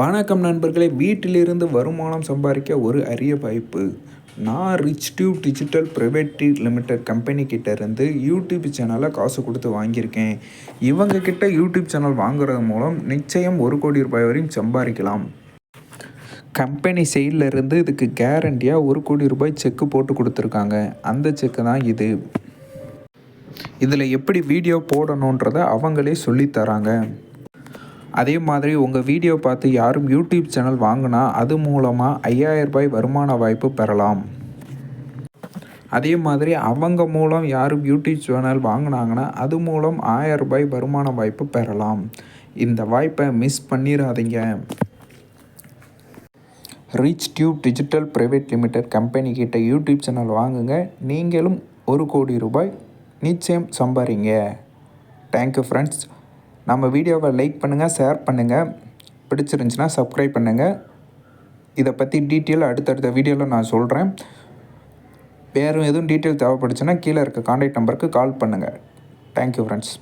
வணக்கம் நண்பர்களே, வீட்டிலிருந்து வருமானம் சம்பாதிக்க ஒரு அரிய வாய்ப்பு. நான் rich tube digital private limited company கிட்ட இருந்து யூடியூப் சேனலை காசு கொடுத்து வாங்கியிருக்கேன். இவங்க கிட்ட யூடியூப் சேனல் வாங்குறது மூலம் நிச்சயம் 1,00,00,000 வரையும் சம்பாதிக்கலாம். கம்பெனி சைடில் இருந்து இதுக்கு கேரண்டியாக 1,00,00,000 செக்கு போட்டு கொடுத்துருக்காங்க. அந்த செக்கு தான் இது. இதில் எப்படி வீடியோ போடணுன்றதை அவங்களே சொல்லித்தராங்க. அதே மாதிரி உங்கள் வீடியோ பார்த்து யாரும் யூடியூப் சேனல் வாங்கினா அது மூலமாக 5,000 வருமான வாய்ப்பு பெறலாம். அதே மாதிரி அவங்க மூலம் யாரும் யூடியூப் சேனல் வாங்கினாங்கன்னா அது மூலம் 1,000 வருமான வாய்ப்பு பெறலாம். இந்த வாய்ப்பை மிஸ் பண்ணிடாதீங்க. Rich tube digital private limited company கிட்ட யூடியூப் சேனல் வாங்குங்க. நீங்களும் 1,00,00,000 நிச்சயம் சம்பாதிங்க. Thank you friends. நம்ம வீடியோவை லைக் பண்ணுங்கள், ஷேர் பண்ணுங்கள், பிடிச்சிருந்துச்சின்னா சப்ஸ்கிரைப் பண்ணுங்கள். இதை பற்றி டீட்டெயில் அடுத்தடுத்த வீடியோவில் நான் சொல்கிறேன். வேறு எதுவும் டீட்டெயில் தேவைப்படுச்சுன்னா கீழே இருக்க கான்டாக்ட் நம்பருக்கு கால் பண்ணுங்கள். Thank you friends.